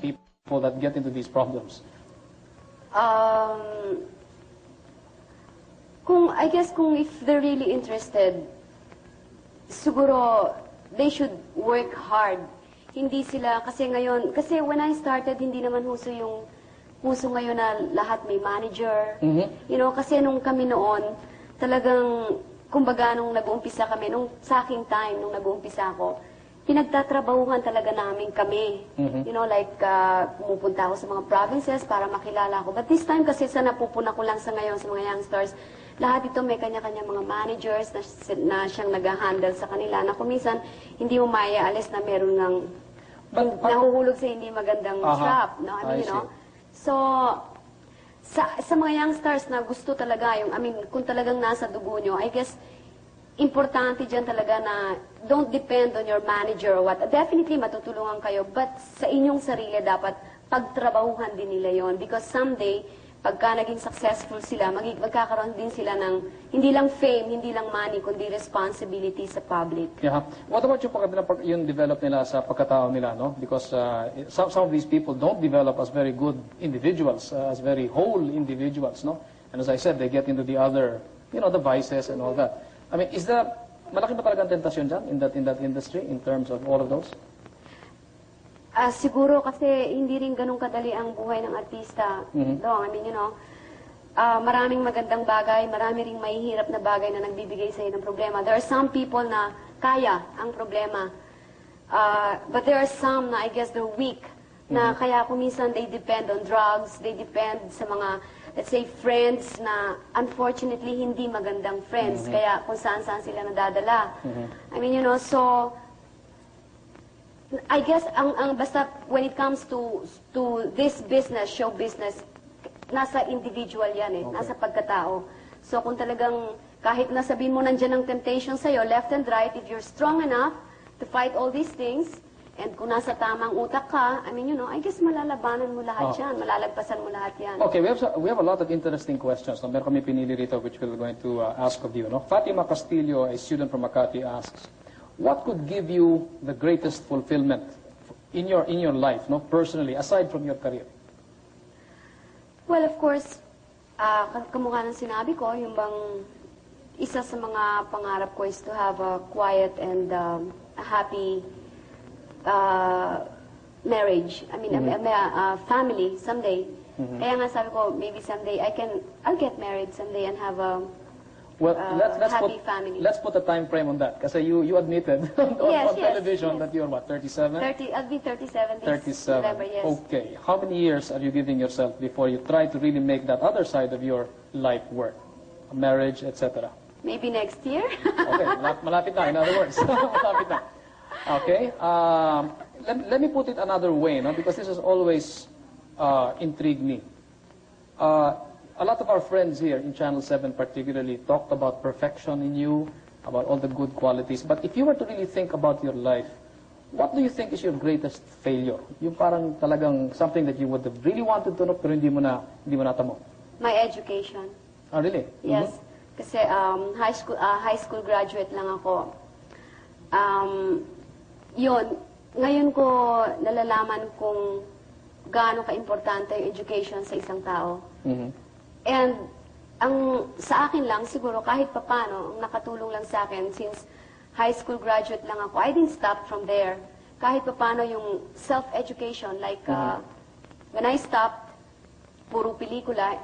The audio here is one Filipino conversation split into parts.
people that get into these problems? I guess kung if they're really interested, siguro they should work hard. Hindi sila, kasi when I started, hindi naman huso ngayon na lahat may manager. You know, kasi nung kami noon, talagang, kumbaga nung nag-uumpisa kami, sa aking time, nung nag-uumpisa ako, pinagtatrabahuhan talaga namin kami. You know, like, pumupunta ako sa mga provinces para makilala ako. But this time kasi sa napupuna ko lang sa ngayon, sa mga youngsters, lahat ito may kanya-kanya mga managers na siyang nag-handle sa kanila, na kuminsan hindi mo maiaalis na meron ng nahuhulog sa hindi magandang trap. No? I mean, you know? So, sa mga youngsters na gusto talaga, kung talagang nasa dugo nyo, I guess, importante dyan talaga na don't depend on your manager or what. Definitely matutulungan kayo, but sa inyong sarili dapat pagtrabahuhan din nila yon, because someday, pagka naging successful sila, magkakaroon din sila ng hindi lang fame, hindi lang money, kundi responsibility sa public. Yeah. What about yung develop nila sa pagkatao nila, no? Because some of these people don't develop as very good individuals, as very whole individuals, no? And as I said, they get into the other, you know, the vices and all that. I mean, is there malaki ba talagang tentasyon dyan in that industry in terms of all of those? Siguro kasi hindi rin ganun kadali ang buhay ng artista. I mean, you know, maraming magandang bagay, marami ring mahihirap na bagay na nagbibigay sa'yo ng problema. There are some people na kaya ang problema. But there are some na I guess they're weak. Na kaya kung minsan they depend on drugs, they depend sa mga, let's say, friends na unfortunately hindi magandang friends. Kaya kung saan-saan sila nadadala. I mean, you know, so I guess basta when it comes to this business, show business, nasa individual yan nasa pagkatao. So kung talagang kahit nasabihin mo nandiyan ang temptation sa'yo, left and right, if you're strong enough to fight all these things, and kung nasa tamang utak ka, I mean, you know, I guess malalabanan mo lahat yan, malalagpasan mo lahat yan. Okay, we have a lot of interesting questions. No? Meron kami pinili rito which we're going to ask of you. No? Fatima Castillo, a student from Makati, asks, what could give you the greatest fulfillment in your life, no, personally, aside from your career? Well, of course, kamukha ng sinabi ko, yung bang isa sa mga pangarap ko is to have a quiet and a happy marriage. I mean, a family someday. Kaya nga sabi ko, maybe someday I'll get married someday and have a happy family. Let's put a time frame on that. Kasi you admitted on television that you're what, 37? I'll be 37 this 37. November, yes. Okay. How many years are you giving yourself before you try to really make that other side of your life work? Marriage, etc. Maybe next year. Okay. Malapit na, in other words. Malapit na. Okay. Let me put it another way, no? Because this has always intrigued me. A lot of our friends here in Channel 7 particularly talked about perfection in you, about all the good qualities. But if you were to really think about your life, what do you think is your greatest failure? Yung parang talagang something that you would have really wanted to know pero hindi mo natamo. My education. Oh, really? Yes. Kasi high school graduate lang ako. Yun, ngayon ko nalalaman kung gaano ka-importante yung education sa isang tao. And sa akin lang, siguro kahit papano, ang nakatulong lang sa akin, since high school graduate lang ako, I didn't stop from there. Kahit papano yung self-education, like when I stopped, puro pelikula,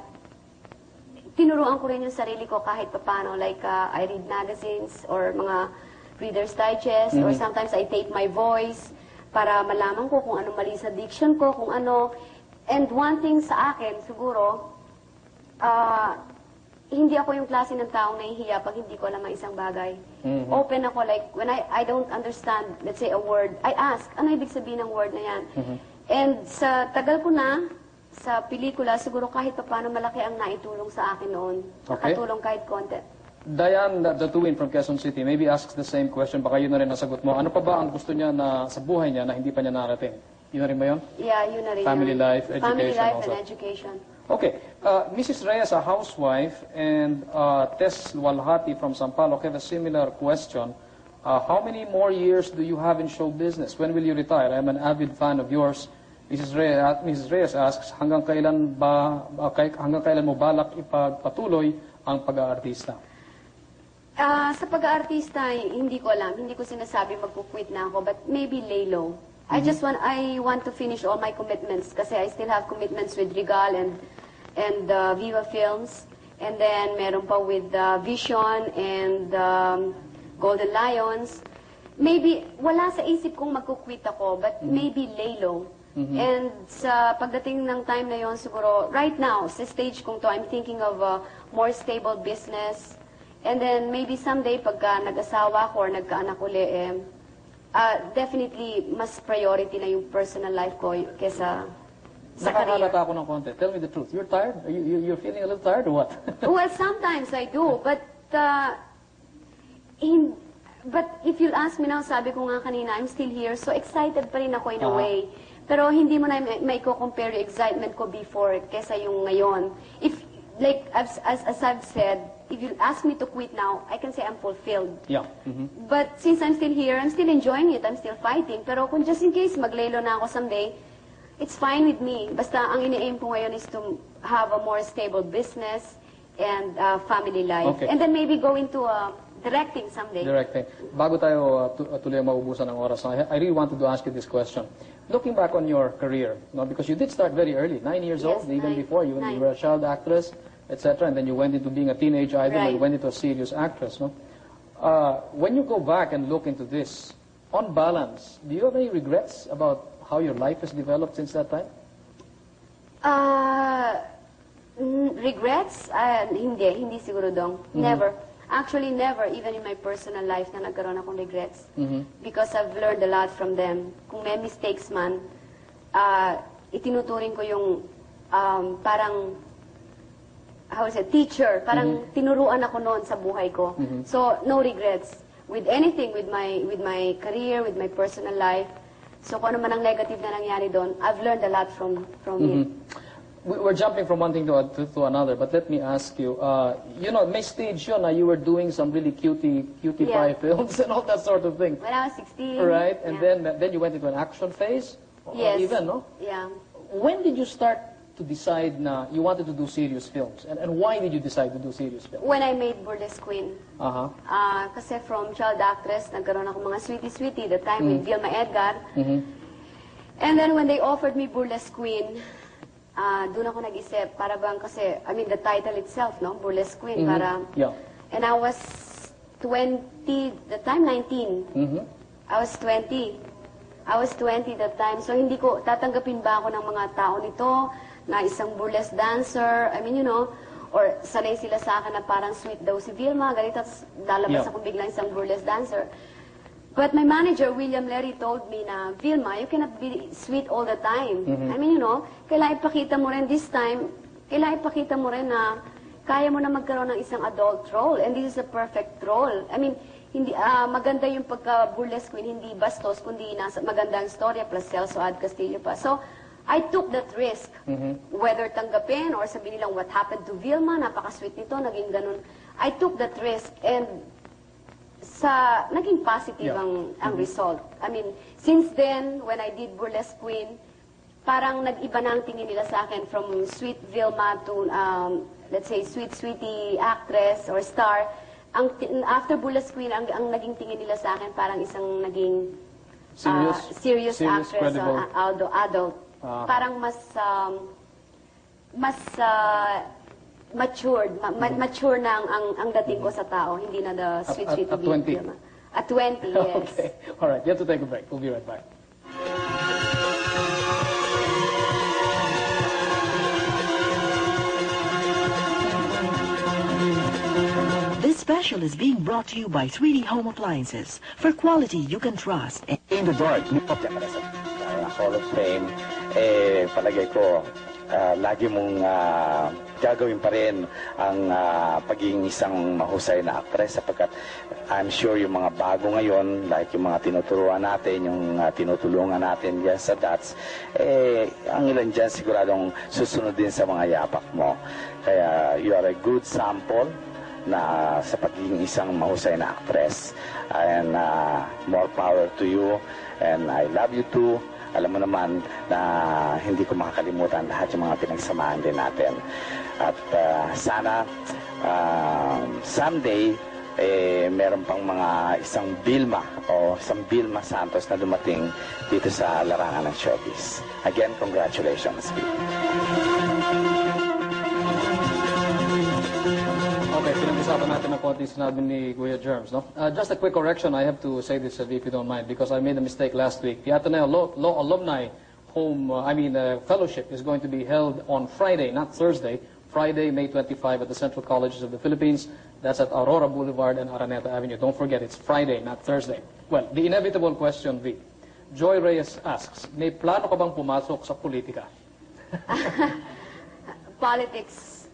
tinuruan ko rin yung sarili ko kahit papano, like I read magazines or mga Reader's Digest, or sometimes I tape my voice para malaman ko kung ano mali sa diction ko, kung ano. And one thing sa akin, siguro, hindi ako yung klase ng taong nahihiya pag hindi ko alam ang isang bagay. Open ako, like, when I don't understand, let's say, a word, I ask, ano ibig sabihin ng word na yan? And sa tagal ko na, sa pelikula, siguro kahit pa paano malaki ang naitulong sa akin noon. Nakatulong kahit konti. Diane Datuin from Quezon City maybe asks the same question, baka yun na rin nasagot mo. Ano pa ba ang gusto niya na sa buhay niya na hindi pa niya narating? Yun na rin ba yun? Yeah, yun na rin. Family life, education Family life also. and education. Okay. Mrs. Reyes, a housewife, and Tess Walhati from Sampaloc have a similar question. How many more years do you have in show business? When will you retire? I'm an avid fan of yours, Mrs. Reyes asks, hanggang kailan mo balak ipagpatuloy ang pag-aartista? Sa pag-aartista, hindi ko alam. Hindi ko sinasabi magpo-quit na ako, but maybe lay low. I want to finish all my commitments kasi I still have commitments with Regal and Viva Films. And then meron pa with Vision and Golden Lions. Maybe, wala sa isip kong magkukwit ako, but maybe lay low. And sa pagdating ng time na yon, siguro, right now, sa stage kong to, I'm thinking of a more stable business. And then maybe someday, pagka nag-asawa ko or nagkaanak uli, definitely, mas priority na yung personal life ko kesa sa career. Nakakalata ako ng konti. Tell me the truth. You're tired? You're feeling a little tired or what? Well, sometimes I do, but if you'll ask me now, sabi ko nga kanina, I'm still here, so excited pa rin ako in a way. Pero hindi mo na may compare yung excitement ko before kesa yung ngayon. If, like, as I've said, if you ask me to quit now, I can say I'm fulfilled. Yeah. But since I'm still here, I'm still enjoying it, I'm still fighting. Pero kung just in case maglaylo na ako someday, it's fine with me. Basta ang ini-aim ko ngayon is to have a more stable business and family life. Okay. And then maybe go into directing someday. Directing. Bago tayo tuloy maubusan ng oras, I really wanted to ask you this question. Looking back on your career, because you did start very early, 9 years old, even before you were a child actress, etc., and then you went into being a teenage idol, and you went into a serious actress. When you go back and look into this, on balance, do you have any regrets about how your life has developed since that time? Regrets? Hindi siguro dong. Never. Actually, never, even in my personal life na nagkaroon akong regrets. Because I've learned a lot from them. Kung may mistakes man, itinuturing ko yung parang, how is it, teacher. Parang tinuruan ako noon sa buhay ko. So, no regrets. With anything, with my career, with my personal life. So, kung ano man ang negative na nangyari doon, I've learned a lot from it. We're jumping from one thing to another, but let me ask you, may stage yun, you were doing some really cutie pie films and all that sort of thing. When I was 16. Right, and then you went into an action phase? Yes. Even, no? Yeah. When did you start to decide na you wanted to do serious films? And why did you decide to do serious films? When I made Burlesque Queen. Kasi from child actress, nagkaroon ako mga sweetie-sweetie, the time with Vilma Edgar. And then when they offered me Burlesque Queen, doon ako nag-isip, para bang kasi, I mean, the title itself, no? Burlesque Queen, para... Yeah. And I was 20, the time 19. I was 20. I was 20 that time. So, hindi ko, tatanggapin ba ako ng mga tao nito, na isang burlesque dancer, I mean, or sanay sila sa akin na parang sweet daw si Vilma, ganito, lalabas ako biglang isang burlesque dancer. But my manager, William Lery, told me na, Vilma, you cannot be sweet all the time. I mean, kailangan ipakita mo rin this time, kailangan ipakita mo rin na kaya mo na magkaroon ng isang adult role. And this is a perfect role. I mean, hindi maganda yung pagka-burlesque queen, hindi bastos, kundi magandang storya plus Celso Ad Castillo pa. So, I took that risk. Whether tanggapin or sabihin nilang what happened to Vilma, napaka-sweet nito, naging ganun. I took that risk and naging positive ang result. I mean, since then, when I did Burlesque Queen, parang nag-iba na ang tingin nila sa akin from sweet Vilma to, let's say, sweetie actress or star. After Burlesque Queen, ang naging tingin nila sa akin parang isang naging serious actress, adult. Parang mas mature na ang dating ko sa tao, hindi na the sweet At 20? At 20, yes. Okay. All right, you have to take a break. We'll be right back. This special is being brought to you by 3D Home Appliances. For quality you can trust. In the dark, Hall of Fame, palagay ko, lagi mong gagawin pa rin ang pagiging isang mahusay na aktres sapagkat I'm sure yung mga bago ngayon, like yung mga tinuturuan natin, yung tinutulungan natin dyan sa DATS, ang ilan dyan siguradong susunod din sa mga yapak mo. Kaya you are a good sample na sa pagiging isang mahusay na actress, and more power to you, and I love you too. alam mo naman na hindi ko makakalimutan lahat yung mga pinagsamahan din natin. At sana someday, meron pang mga isang Vilma o isang Vilma Santos na dumating dito sa larangan ng showbiz. Again, congratulations, Vic. Okay, pinag-usapan natin ng konti sinabi ni Kuya Germs, no? Just a quick correction, I have to say this, if you don't mind, because I made a mistake last week. The Ateneo Law Alumni Fellowship is going to be held on Friday, not Thursday. Friday, May 25 at the Central Colleges of the Philippines. That's at Aurora Boulevard and Araneta Avenue. Don't forget, it's Friday, not Thursday. Well, the inevitable question, V. Joy Reyes asks, may plano ka bang pumasok sa politika? Politics,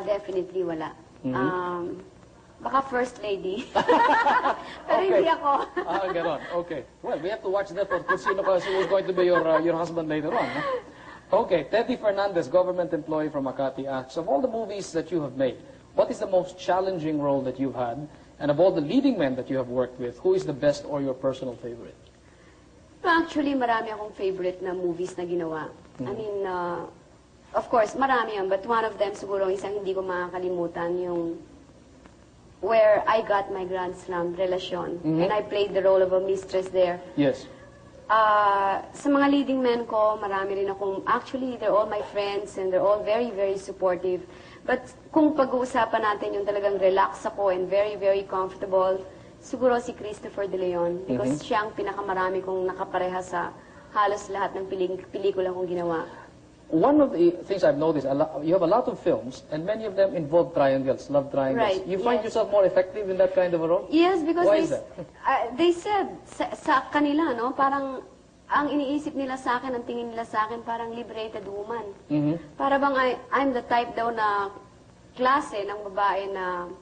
definitely wala. Baka first lady. Pero hindi ako. Ganon. Okay. Well, we have to watch that for kung sino who's going to be your husband later on. Huh? Okay, Teddy Fernandez, government employee from Makati, asks, of all the movies that you have made, what is the most challenging role that you've had? And of all the leading men that you have worked with, who is the best or your personal favorite? Actually, marami akong favorite na movies na ginawa. I mean, of course, marami yan, but one of them siguro isang hindi ko makakalimutan, yung where I got my Grand Slam, Relasyon. And I played the role of a mistress there. Yes. Sa mga leading men ko, marami rin akong, actually, they're all my friends and they're all very, very supportive. But kung pag-uusapan natin yung talagang relax ako and very, very comfortable, siguro si Christopher De Leon. Because siya ang pinakamarami kong nakapareha sa halos lahat ng pelikula kong ginawa. One of the things I've noticed, you have a lot of films, and many of them involve triangles, love triangles. Right, You find yourself more effective in that kind of a role? Yes, because Why is that? They said sa kanila, no, parang ang iniisip nila sa akin, ang tingin nila sa akin, parang liberated woman. Para bang I'm the type daw na klase ng babae na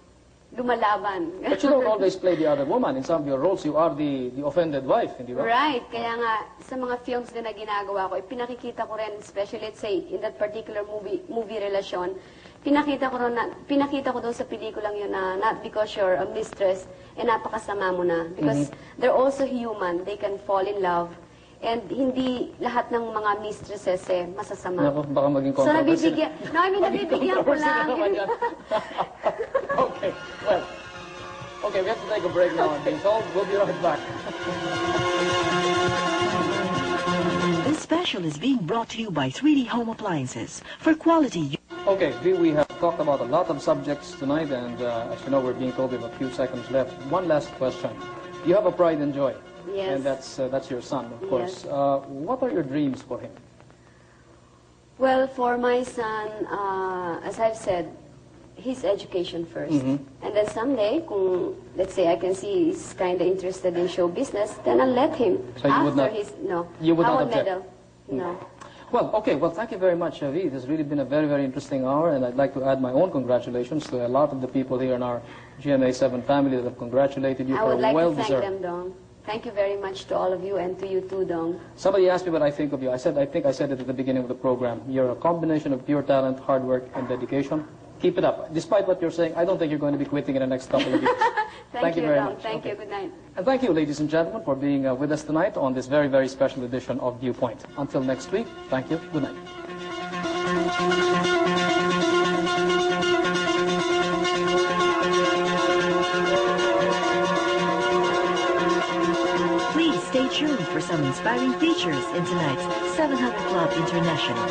lumalaban. But you don't always play the other woman. In some of your roles, you are the offended wife, hindi ba? Right. Kaya nga, sa mga films din na ginagawa ko, pinakikita ko rin, especially let's say, in that particular movie Relasyon, pinakita ko doon sa pelikulang yun na not because you're a mistress, napakasama mo na. Because they're also human. They can fall in love. And hindi lahat ng mga mistresses masasama. Naku, baka maging So nabibigyan, nabibigyan ko lang. Okay, well, okay, we have to take a break now and being told. We'll be right back. This special is being brought to you by 3D Home Appliances. For quality... Okay, we have talked about a lot of subjects tonight, and as you know, we're being told we have a few seconds left. One last question. You have a pride and joy. Yes. And that's your son, of course. Yes. What are your dreams for him? Well, for my son, as I've said, his education first. And then someday, kung, let's say, I can see he's kind of interested in show business, then I'll let him. So you would not, you would not object? Medal. No. Well, okay. Well, thank you very much, Avi. It has really been a very, very interesting hour, and I'd like to add my own congratulations to a lot of the people here in our GMA7 family that have congratulated you for a well-deserved. I would like to thank them, Dong. Thank you very much to all of you and to you too, Dong. Somebody asked me what I think of you. I think I said it at the beginning of the program. You're a combination of pure talent, hard work, and dedication. Keep it up. Despite what you're saying, I don't think you're going to be quitting in the next couple of years. Thank you very Dong. much. Thank you. Good night. And thank you, ladies and gentlemen, for being with us tonight on this very, very special edition of Viewpoint. Until next week, thank you. Good night. Please stay tuned for some inspiring features in tonight's 700 Club International.